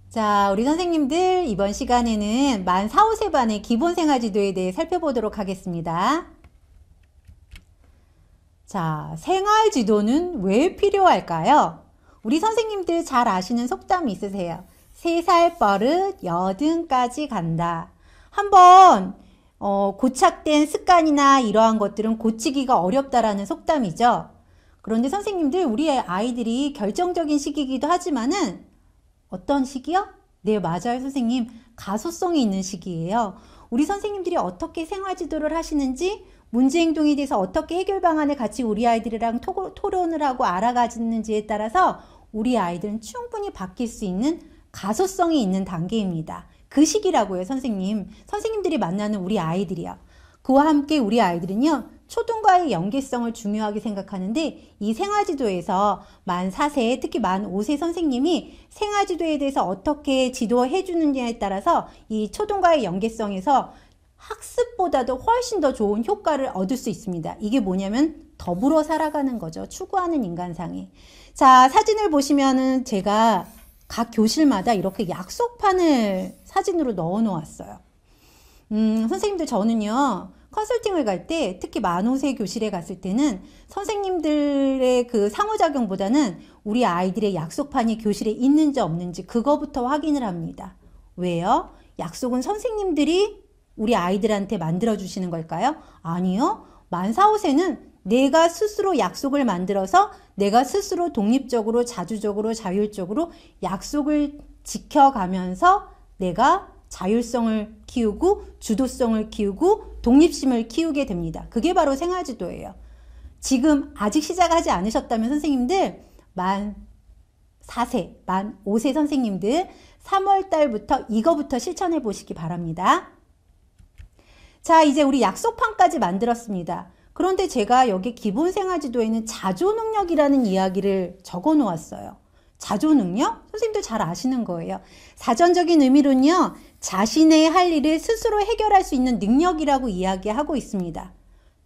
자, 우리 선생님들 이번 시간에는 만 4, 5세 반의 기본 생활지도에 대해 살펴보도록 하겠습니다. 자, 생활지도는 왜 필요할까요? 우리 선생님들 잘 아시는 속담이 있으세요. 3살 버릇 여든까지 간다. 한번 고착된 습관이나 이러한 것들은 고치기가 어렵다라는 속담이죠. 그런데 선생님들 우리 아이들이 결정적인 시기이기도 하지만은 어떤 시기요? 네, 맞아요, 선생님. 가소성이 있는 시기예요. 우리 선생님들이 어떻게 생활지도를 하시는지, 문제행동에 대해서 어떻게 해결 방안을 같이 우리 아이들이랑 토론을 하고 알아가지는지에 따라서 우리 아이들은 충분히 바뀔 수 있는 가소성이 있는 단계입니다. 그 시기라고요, 선생님. 선생님들이 만나는 우리 아이들이요. 그와 함께 우리 아이들은요, 초등과의 연계성을 중요하게 생각하는데 이 생활지도에서 만 4세, 특히 만 5세 선생님이 생활지도에 대해서 어떻게 지도해 주느냐에 따라서 이 초등과의 연계성에서 학습보다도 훨씬 더 좋은 효과를 얻을 수 있습니다. 이게 뭐냐면 더불어 살아가는 거죠. 추구하는 인간상에. 자, 사진을 보시면은 제가 각 교실마다 이렇게 약속판을 사진으로 넣어 놓았어요. 선생님들 저는요, 컨설팅을 갈 때 특히 만 5세 교실에 갔을 때는 선생님들의 그 상호작용보다는 우리 아이들의 약속판이 교실에 있는지 없는지 그거부터 확인을 합니다. 왜요? 약속은 선생님들이 우리 아이들한테 만들어주시는 걸까요? 아니요. 만 4, 5세는 내가 스스로 약속을 만들어서 내가 스스로 독립적으로 자주적으로 자율적으로 약속을 지켜가면서 내가 자율성을 키우고 주도성을 키우고 독립심을 키우게 됩니다. 그게 바로 생활지도예요. 지금 아직 시작하지 않으셨다면 선생님들 만 4세, 만 5세 선생님들 3월 달부터 이거부터 실천해 보시기 바랍니다. 자, 이제 우리 약속판까지 만들었습니다. 그런데 제가 여기 기본 생활지도에는 자조능력이라는 이야기를 적어 놓았어요. 자조능력? 선생님들 잘 아시는 거예요. 사전적인 의미로는요, 자신의 할 일을 스스로 해결할 수 있는 능력이라고 이야기하고 있습니다.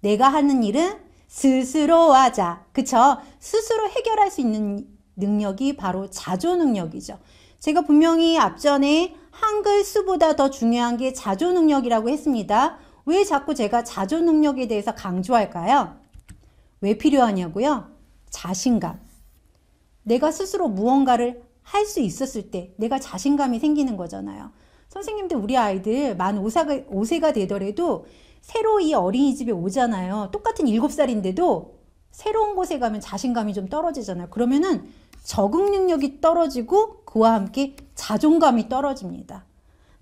내가 하는 일은 스스로 하자. 그쵸? 스스로 해결할 수 있는 능력이 바로 자조능력이죠. 제가 분명히 앞전에 한글 수보다 더 중요한 게 자조능력이라고 했습니다. 왜 자꾸 제가 자조능력에 대해서 강조할까요? 왜 필요하냐고요? 자신감. 내가 스스로 무언가를 할 수 있었을 때 내가 자신감이 생기는 거잖아요. 선생님들 우리 아이들 만 5세가 되더라도 새로 이 어린이집에 오잖아요. 똑같은 7살인데도 새로운 곳에 가면 자신감이 좀 떨어지잖아요. 그러면은 적응 능력이 떨어지고 그와 함께 자존감이 떨어집니다.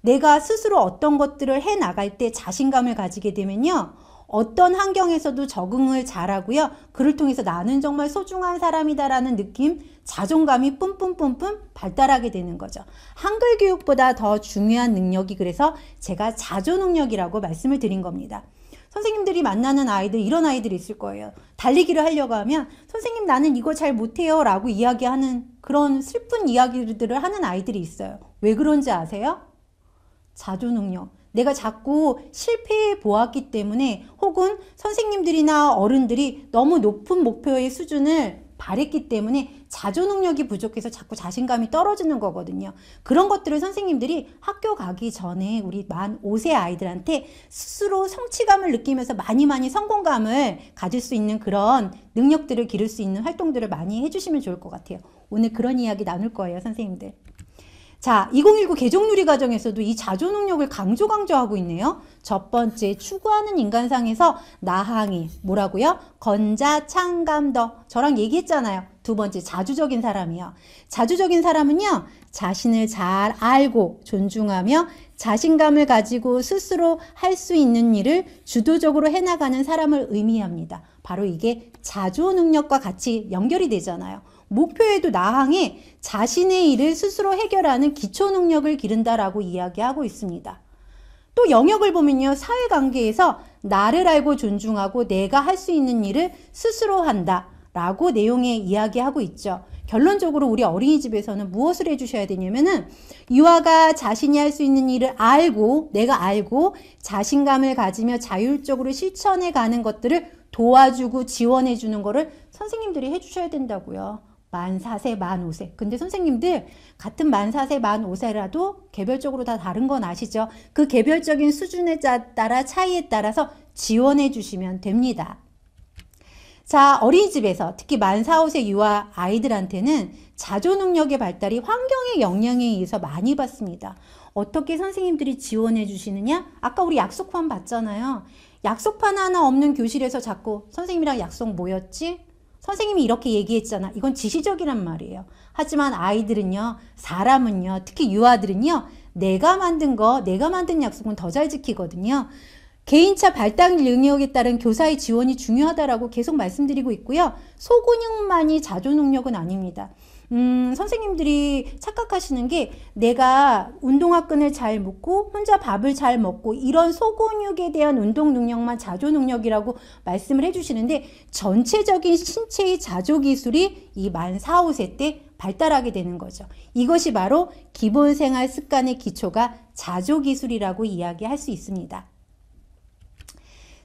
내가 스스로 어떤 것들을 해 나갈 때 자신감을 가지게 되면요. 어떤 환경에서도 적응을 잘하고요. 그를 통해서 나는 정말 소중한 사람이다라는 느낌, 자존감이 뿜뿜뿜뿜 발달하게 되는 거죠. 한글 교육보다 더 중요한 능력이 그래서 제가 자조능력이라고 말씀을 드린 겁니다. 선생님들이 만나는 아이들, 이런 아이들이 있을 거예요. 달리기를 하려고 하면 선생님 나는 이거 잘 못해요 라고 이야기하는 그런 슬픈 이야기들을 하는 아이들이 있어요. 왜 그런지 아세요? 자조능력. 내가 자꾸 실패해 보았기 때문에 혹은 선생님들이나 어른들이 너무 높은 목표의 수준을 바랬기 때문에 자조능력이 부족해서 자꾸 자신감이 떨어지는 거거든요. 그런 것들을 선생님들이 학교 가기 전에 우리 만 5세 아이들한테 스스로 성취감을 느끼면서 많이 성공감을 가질 수 있는 그런 능력들을 기를 수 있는 활동들을 많이 해주시면 좋을 것 같아요. 오늘 그런 이야기 나눌 거예요, 선생님들. 자, 2019 개종누리과정에서도 이 자조능력을 강조하고 있네요. 첫 번째, 추구하는 인간상에서 나항이 뭐라고요? 건자, 창감더. 저랑 얘기했잖아요. 두 번째, 자주적인 사람이요. 자주적인 사람은요, 자신을 잘 알고 존중하며 자신감을 가지고 스스로 할 수 있는 일을 주도적으로 해나가는 사람을 의미합니다. 바로 이게 자조능력과 같이 연결이 되잖아요. 목표에도 나항에 자신의 일을 스스로 해결하는 기초능력을 기른다라고 이야기하고 있습니다. 또 영역을 보면요. 사회관계에서 나를 알고 존중하고 내가 할 수 있는 일을 스스로 한다 라고 내용에 이야기하고 있죠. 결론적으로 우리 어린이집에서는 무엇을 해주셔야 되냐면은 유아가 자신이 할 수 있는 일을 알고 내가 알고 자신감을 가지며 자율적으로 실천해 가는 것들을 도와주고 지원해 주는 거를 선생님들이 해주셔야 된다고요. 만 4세, 만 5세. 근데 선생님들 같은 만 4세, 만 5세라도 개별적으로 다 다른 건 아시죠? 그 개별적인 수준에 따라 차이에 따라서 지원해 주시면 됩니다. 자, 어린이집에서 특히 만 4, 5세 유아 아이들한테는 자조 능력의 발달이 환경의 영향에 의해서 많이 받습니다. 어떻게 선생님들이 지원해 주시느냐? 아까 우리 약속판 봤잖아요. 약속판 하나 없는 교실에서 자꾸 선생님이랑 약속 뭐였지? 선생님이 이렇게 얘기했잖아. 이건 지시적이란 말이에요. 하지만 아이들은요, 사람은요, 특히 유아들은요, 내가 만든 약속은 더 잘 지키거든요. 개인차 발달 능력에 따른 교사의 지원이 중요하다라고 계속 말씀드리고 있고요. 소근육만이 자조 능력은 아닙니다. 선생님들이 착각하시는 게 내가 운동화 끈을 잘 묶고 혼자 밥을 잘 먹고 이런 소근육에 대한 운동 능력만 자조 능력이라고 말씀을 해주시는데 전체적인 신체의 자조 기술이 이 만 4, 5세 때 발달하게 되는 거죠. 이것이 바로 기본 생활 습관의 기초가 자조 기술이라고 이야기할 수 있습니다.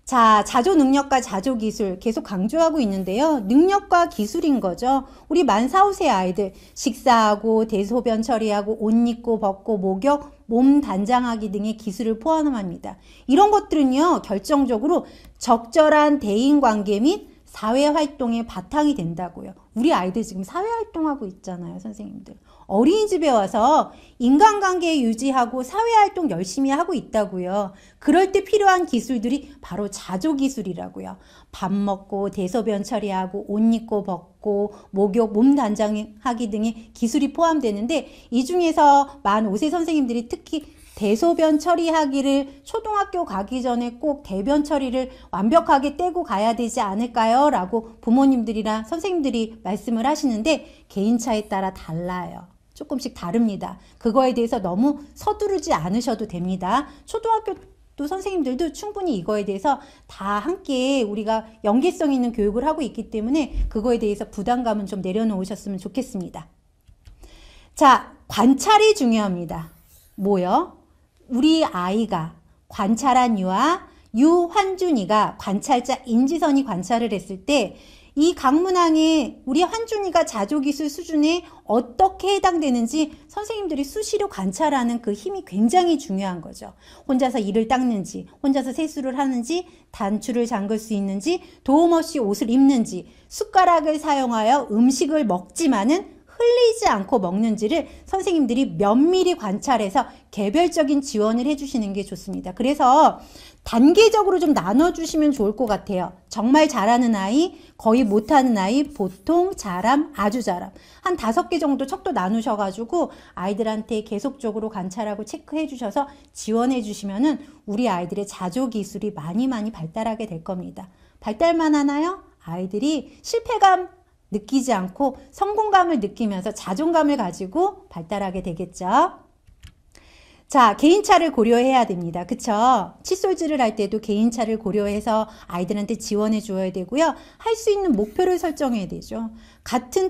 자, 자조 능력과 자조 기술 계속 강조하고 있는데요. 능력과 기술인 거죠. 우리 만 4, 5세 아이들 식사하고 대소변 처리하고 옷 입고 벗고 목욕, 몸 단장하기 등의 기술을 포함합니다. 이런 것들은요. 결정적으로 적절한 대인관계 및 사회활동의 바탕이 된다고요. 우리 아이들 지금 사회활동하고 있잖아요. 선생님들. 어린이집에 와서 인간관계 유지하고 사회활동 열심히 하고 있다고요. 그럴 때 필요한 기술들이 바로 자조기술이라고요. 밥 먹고 대소변 처리하고 옷 입고 벗고 목욕, 몸 단장하기 등의 기술이 포함되는데 이 중에서 만 5세 선생님들이 특히 대소변 처리하기를 초등학교 가기 전에 꼭 대변 처리를 완벽하게 떼고 가야 되지 않을까요? 라고 부모님들이랑 선생님들이 말씀을 하시는데 개인차에 따라 달라요. 조금씩 다릅니다. 그거에 대해서 너무 서두르지 않으셔도 됩니다. 초등학교 또 선생님들도 충분히 이거에 대해서 다 함께 우리가 연계성 있는 교육을 하고 있기 때문에 그거에 대해서 부담감은 좀 내려놓으셨으면 좋겠습니다. 자, 관찰이 중요합니다. 뭐요? 우리 아이가 관찰한 유환준이가 관찰자 인지선이 관찰을 했을 때 이 강문항에 우리 환준이가 자조기술 수준에 어떻게 해당되는지 선생님들이 수시로 관찰하는 그 힘이 굉장히 중요한 거죠. 혼자서 이를 닦는지, 혼자서 세수를 하는지, 단추를 잠글 수 있는지, 도움 없이 옷을 입는지, 숟가락을 사용하여 음식을 먹지만은 흘리지 않고 먹는지를 선생님들이 면밀히 관찰해서 개별적인 지원을 해주시는 게 좋습니다. 그래서 단계적으로 좀 나눠주시면 좋을 것 같아요. 정말 잘하는 아이, 거의 못하는 아이, 보통, 잘함, 아주 잘함. 한 5개 정도 척도 나누셔가지고 아이들한테 계속적으로 관찰하고 체크해 주셔서 지원해 주시면은 우리 아이들의 자조기술이 많이 발달하게 될 겁니다. 발달만 하나요? 아이들이 실패감 느끼지 않고 성공감을 느끼면서 자존감을 가지고 발달하게 되겠죠. 자, 개인차를 고려해야 됩니다. 그쵸? 칫솔질을 할 때도 개인차를 고려해서 아이들한테 지원해 줘야 되고요. 할 수 있는 목표를 설정해야 되죠.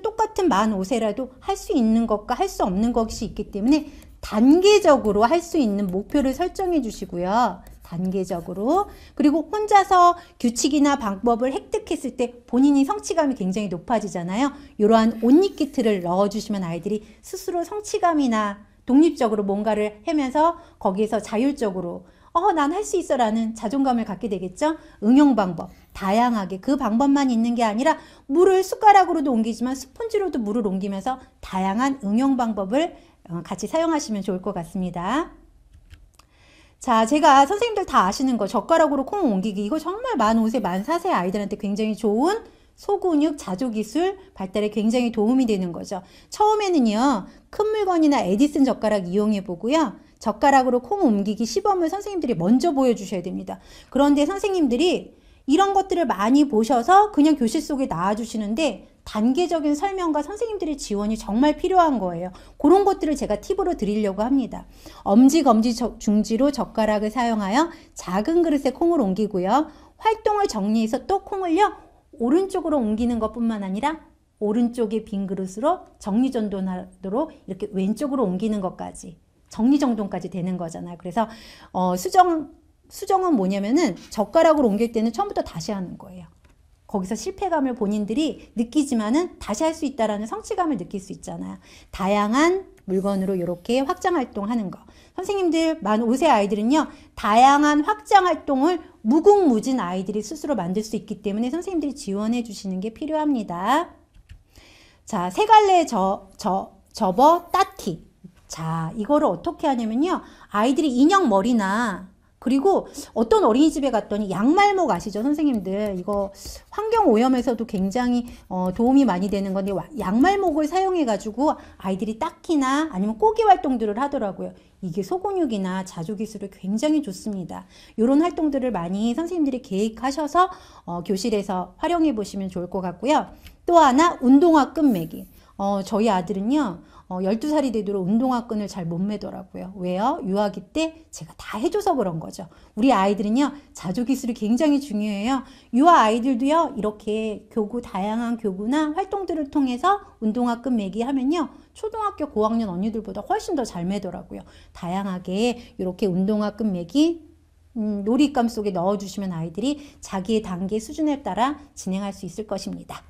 똑같은 만 5세라도 할 수 있는 것과 할 수 없는 것이 있기 때문에 단계적으로 할 수 있는 목표를 설정해 주시고요. 단계적으로. 그리고 혼자서 규칙이나 방법을 획득했을 때 본인이 성취감이 굉장히 높아지잖아요. 이러한 옷입 키트를 넣어주시면 아이들이 스스로 성취감이나 독립적으로 뭔가를 하면서 거기에서 자율적으로 난 할 수 있어 라는 자존감을 갖게 되겠죠. 응용 방법 다양하게 그 방법만 있는 게 아니라 물을 숟가락으로도 옮기지만 스펀지로도 물을 옮기면서 다양한 응용 방법을 같이 사용하시면 좋을 것 같습니다. 자, 제가 선생님들 다 아시는 거 젓가락으로 콩 옮기기 이거 정말 만 5세, 만 4세 아이들한테 굉장히 좋은 소근육 자조기술 발달에 굉장히 도움이 되는 거죠. 처음에는요. 큰 물건이나 에디슨 젓가락 이용해 보고요. 젓가락으로 콩 옮기기 시범을 선생님들이 먼저 보여주셔야 됩니다. 그런데 선생님들이 이런 것들을 많이 보셔서 그냥 교실 속에 나와주시는데 단계적인 설명과 선생님들의 지원이 정말 필요한 거예요. 그런 것들을 제가 팁으로 드리려고 합니다. 엄지, 검지, 중지로 젓가락을 사용하여 작은 그릇에 콩을 옮기고요. 활동을 정리해서 또 콩을요. 오른쪽으로 옮기는 것뿐만 아니라 오른쪽의 빈 그릇으로 정리정돈하도록 이렇게 왼쪽으로 옮기는 것까지 정리정돈까지 되는 거잖아요. 그래서 수정은 뭐냐면은 젓가락으로 옮길 때는 처음부터 다시 하는 거예요. 거기서 실패감을 본인들이 느끼지만은 다시 할 수 있다라는 성취감을 느낄 수 있잖아요. 다양한 물건으로 이렇게 확장 활동하는 거. 선생님들 만 5세 아이들은요, 다양한 확장 활동을 무궁무진 아이들이 스스로 만들 수 있기 때문에 선생님들이 지원해 주시는 게 필요합니다. 자, 세 갈래 접어 따티. 자, 이거를 어떻게 하냐면요, 아이들이 인형 머리나 그리고 어떤 어린이집에 갔더니 양말목 아시죠, 선생님들? 이거 환경 오염에서도 굉장히 도움이 많이 되는 건데, 양말목을 사용해 가지고 아이들이 닦기나 아니면 꼬기 활동들을 하더라고요. 이게 소근육이나 자조 기술에 굉장히 좋습니다. 이런 활동들을 많이 선생님들이 계획하셔서 교실에서 활용해 보시면 좋을 것 같고요. 또 하나, 운동화 끈매기. 저희 아들은요, 12살이 되도록 운동화 끈을 잘 못 매더라고요. 왜요? 유아기 때 제가 다 해줘서 그런 거죠. 우리 아이들은요, 자조 기술이 굉장히 중요해요. 유아 아이들도요, 이렇게 다양한 교구나 활동들을 통해서 운동화 끈 매기 하면요, 초등학교 고학년 언니들보다 훨씬 더 잘 매더라고요. 다양하게 이렇게 운동화 끈 매기 놀잇감 속에 넣어주시면 아이들이 자기의 단계 수준에 따라 진행할 수 있을 것입니다.